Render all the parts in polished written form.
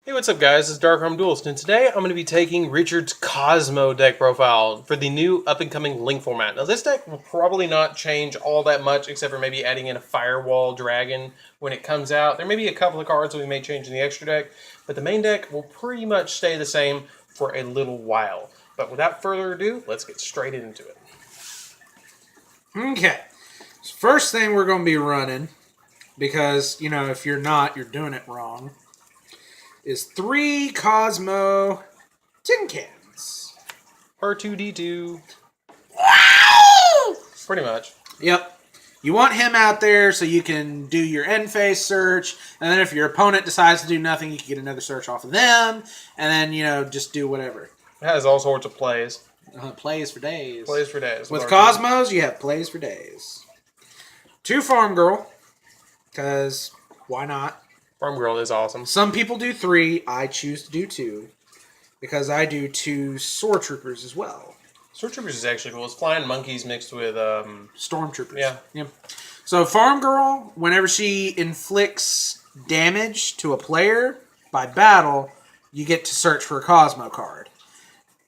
Hey, what's up guys? It's DarkArmedDuelist, and today I'm going to be taking Richard's Kozmo deck profile for the new up-and-coming Link format. Now this deck will probably not change all that much, except for maybe adding in a Firewall Dragon when it comes out. There may be a couple of cards that we may change in the extra deck, but the main deck will pretty much stay the same for a little while. But without further ado, let's get straight into it. Okay. So first thing we're going to be running, because, you know, if you're not, you're doing it wrong, is 3 Kozmo tin cans. R2-D2. Pretty much. Yep. You want him out there so you can do your end phase search, and then if your opponent decides to do nothing, you can get another search off of them, and then, you know, just do whatever. It has all sorts of plays. Plays for days. Plays for days. With Kozmos, you have plays for days. 2 Farm Girl, because why not? Farm Girl is awesome. Some people do 3. I choose to do 2. Because I do 2 Sword Troopers as well. Sword Troopers is actually cool. It's flying monkeys mixed with... Stormtroopers. Yeah. Yep. So Farm Girl, whenever she inflicts damage to a player by battle, you get to search for a Kozmo card.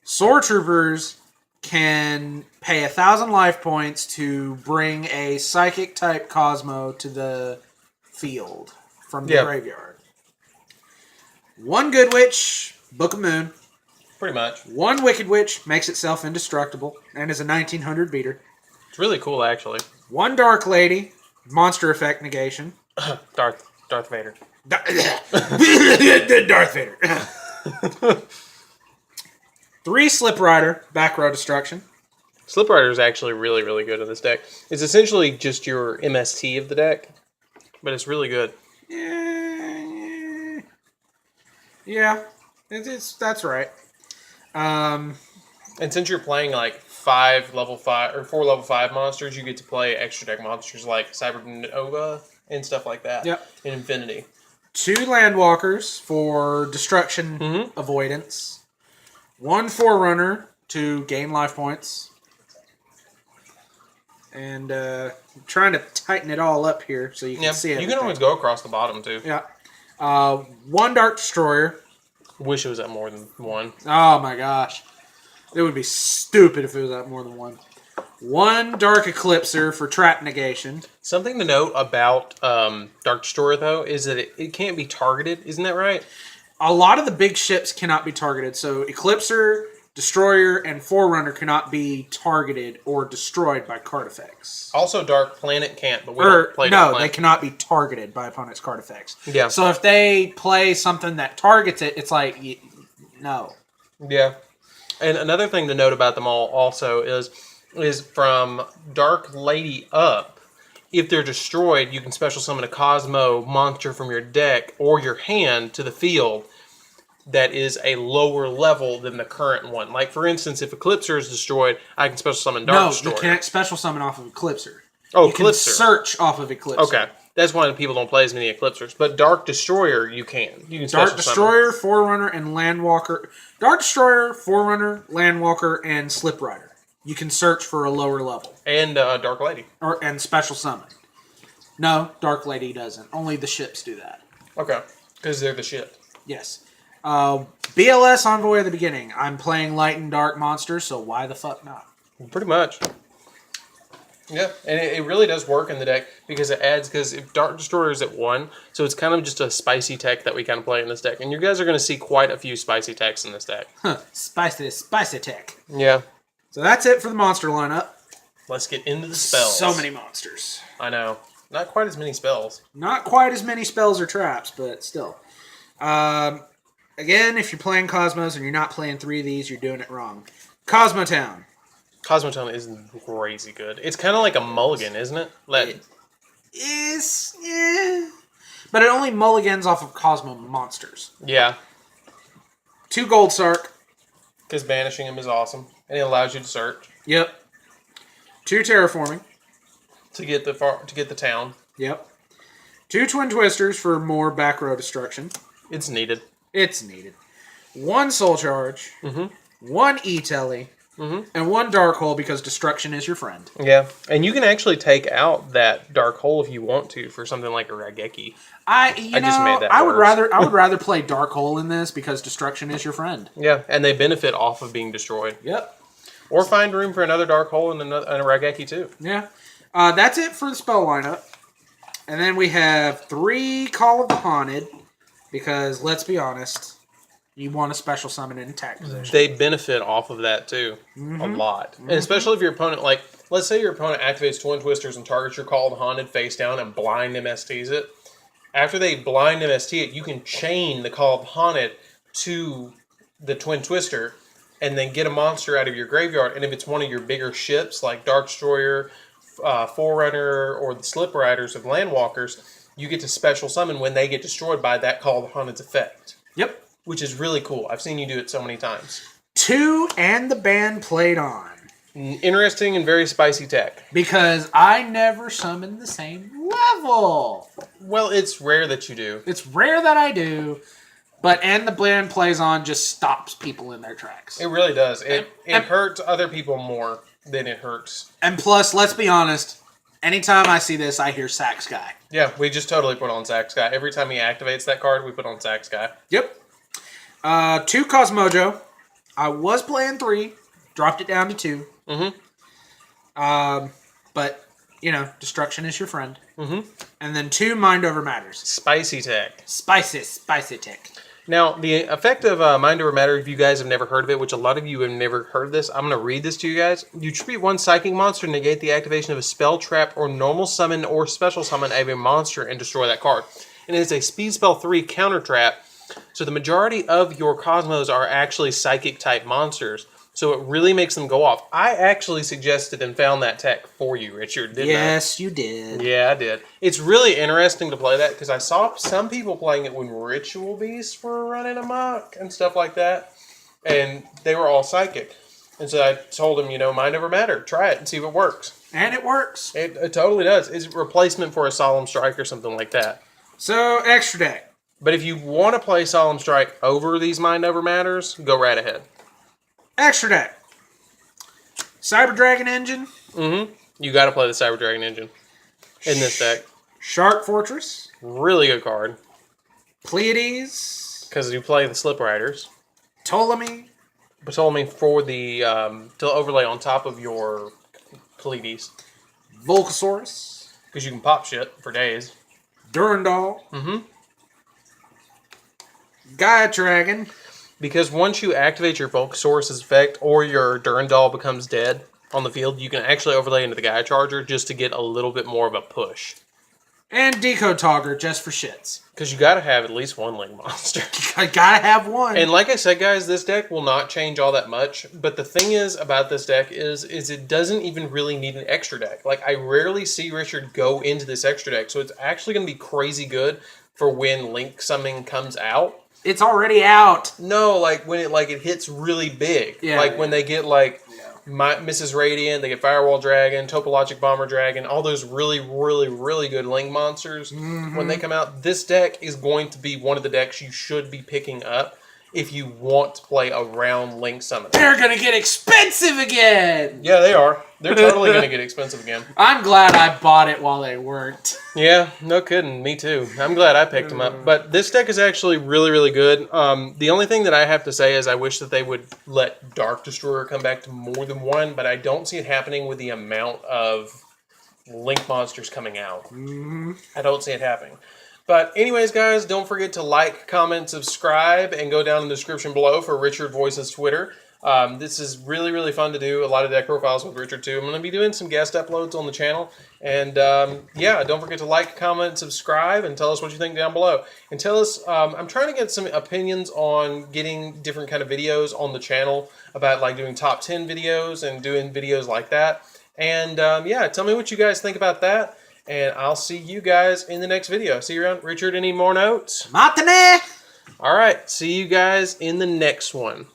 Sword Troopers can pay 1,000 life points to bring a Psychic-type Kozmo to the field from the graveyard. 1 Good Witch, Book of Moon. Pretty much. 1 Wicked Witch makes itself indestructible and is a 1900 beater. It's really cool, actually. 1 Dark Lady, monster effect negation. Darth Vader. Darth Vader. 3 Slip Rider, back row destruction. Slip Rider is actually really, really good in this deck. It's essentially just your MST of the deck, but it's really good. Yeah, that's right. And since you're playing like 4 level 5 monsters, you get to play extra deck monsters like Cybernova and stuff like that. Yep. In Infinity. 2 Landwalkers for destruction avoidance. 1 Forerunner to gain life points. And I'm trying to tighten it all up here so you can see it. You can always go across the bottom too. Yeah. 1 Dark Destroyer. Wish it was at more than 1. Oh my gosh. It would be stupid if it was at more than 1. 1 Dark Eclipser for trap negation. Something to note about Dark Destroyer, though, is that it can't be targeted. Isn't that right? A lot of the big ships cannot be targeted. So Eclipser, Destroyer, and Forerunner cannot be targeted or destroyed by card effects. Also, Dark Planet can't, but we don't play Dark Planet. They cannot be targeted by opponent's card effects. Yeah. So if they play something that targets it, it's like, no. Yeah. And another thing to note about them all also is from Dark Lady up, if they're destroyed, you can special summon a Kozmo monster from your deck or your hand to the field that is a lower level than the current one. Like, for instance, if Eclipser is destroyed, I can special summon Dark Destroyer. No, you can't special summon off of Eclipser. Oh, you Eclipser. can search off of Eclipser. Okay. That's why people don't play as many Eclipsers. But Dark Destroyer, you can. You can Dark Destroyer, Forerunner, and Landwalker. Dark Destroyer, Forerunner, Landwalker, and Slip Rider. You can search for a lower level. And Dark Lady. And special summon. No, Dark Lady doesn't. Only the ships do that. Okay. Because they're the ship. Yes. BLS Envoy at the beginning. I'm playing light and dark monsters, so why the fuck not? Pretty much. Yeah, and it really does work in the deck because it adds, because if Dark Destroyer is at 1, so it's kind of just a spicy tech that we kind of play in this deck. And you guys are going to see quite a few spicy techs in this deck. Spicy tech. Yeah. So that's it for the monster lineup. Let's get into the spells. So many monsters. I know. Not quite as many spells. Not quite as many spells or traps, but still. Again, if you're playing Kozmos and you're not playing 3 of these, you're doing it wrong. Kozmo Town. Kozmo Town is crazy good. It's kind of like a mulligan, isn't it? It is, yeah. But it only mulligans off of Kozmo monsters. Yeah. 2 Gold Sark. Because banishing him is awesome. And it allows you to search. Yep. 2 Terraforming. To get the town. Yep. 2 Twin Twisters for more back row destruction. It's needed. It's needed. 1 Soul Charge. 1 E-Telly. and 1 dark hole because destruction is your friend. Yeah, and you can actually take out that dark hole if you want to for something like a Raigeki. I just made that I would worse. rather play dark hole in this because destruction is your friend. Yeah, and they benefit off of being destroyed. Yep. Or find room for another dark hole and a Raigeki too. Yeah. That's it for the spell lineup. And then we have 3 Call of the Haunted because, let's be honest, you want a special summon in attack position. They benefit off of that too, a lot. And especially if your opponent, like, let's say your opponent activates Twin Twisters and targets your Call of the Haunted face down and blind MSTs it. After they blind MST it, you can chain the Call of the Haunted to the Twin Twister and then get a monster out of your graveyard. And if it's one of your bigger ships, like Dark Destroyer, Forerunner, or the Slip Riders of Landwalkers, you get to special summon when they get destroyed by that Call of the Haunted's effect. Yep. Which is really cool. I've seen you do it so many times. 2 and the band played on. Interesting and very spicy tech. Because I never summon the same level. Well, it's rare that you do. It's rare that I do, but and the band plays on just stops people in their tracks. It really does. It hurts other people more than it hurts. And plus, let's be honest, anytime I see this, I hear Sax Guy. Yeah, we just totally put on Sax Guy. Every time he activates that card, we put on Sax Guy. Yep. 2 Kozmojo. I was playing 3, dropped it down to 2. But, you know, destruction is your friend. And then 2 Mind Over Matters. Spicy tech. Spicy tech. Now, the effect of Mind Over Matter, if you guys have never heard of it, which a lot of you have never heard of this, I'm going to read this to you guys. You treat 1 psychic monster, negate the activation of a spell, trap, or normal summon or special summon of a monster and destroy that card. And it is a speed spell 3 counter trap. So the majority of your Cosmos are actually psychic type monsters. So it really makes them go off. I actually suggested and found that tech for you, Richard, didn't I? Yes, you did. Yeah, I did. It's really interesting to play that because I saw some people playing it when Ritual Beasts were running amok and stuff like that. And they were all psychic. And so I told them, you know, Mind Over Matter. Try it and see if it works. And it works. It totally does. It's a replacement for a Solemn Strike or something like that. So, extra deck. But if you want to play Solemn Strike over these Mind Over Matters, go right ahead. Extra deck. Cyber Dragon Engine. You got to play the Cyber Dragon Engine in this deck. Shark Fortress. Really good card. Pleiades. Because you play the Slip Riders. Ptolemy. Ptolemy for the to overlay on top of your Pleiades. Volcasaurus. Because you can pop shit for days. Durandal. Gaia Dragon. Because once you activate your Volcasaurus' effect or your Durandal becomes dead on the field, you can actually overlay into the Gaia Charger just to get a little bit more of a push. And Decode Togger just for shits. Because you got to have at least 1 Link monster. I gotta have 1. And like I said, guys, this deck will not change all that much. But the thing is about this deck is it doesn't even really need an extra deck. Like, I rarely see Richard go into this extra deck. So it's actually going to be crazy good for when Link summoning comes out. It's already out. No, like when it hits really big. Yeah, like when they get like Mrs. Radiant, they get Firewall Dragon, Topologic Bomber Dragon, all those really, really, really good Link monsters. When they come out, this deck is going to be one of the decks you should be picking up if you want to play around Link Summon. They're gonna get expensive again! Yeah, they are. They're totally going to get expensive again. I'm glad I bought it while they weren't. Yeah, no kidding. Me too. I'm glad I picked them up. But this deck is actually really, really good. The only thing that I have to say is I wish that they would let Dark Destroyer come back to more than 1, but I don't see it happening with the amount of Link monsters coming out. I don't see it happening. But anyways, guys, don't forget to like, comment, subscribe, and go down in the description below for Richardvoices Twitter. This is really, really fun to do. A lot of deck profiles with Richard, too. I'm going to be doing some guest uploads on the channel. And, yeah, don't forget to like, comment, subscribe, and tell us what you think down below. And tell us, I'm trying to get some opinions on getting different kind of videos on the channel about, like, doing top 10 videos and doing videos like that. And, yeah, tell me what you guys think about that. And I'll see you guys in the next video. See you around. Richard, any more notes? Matane! All right, see you guys in the next one.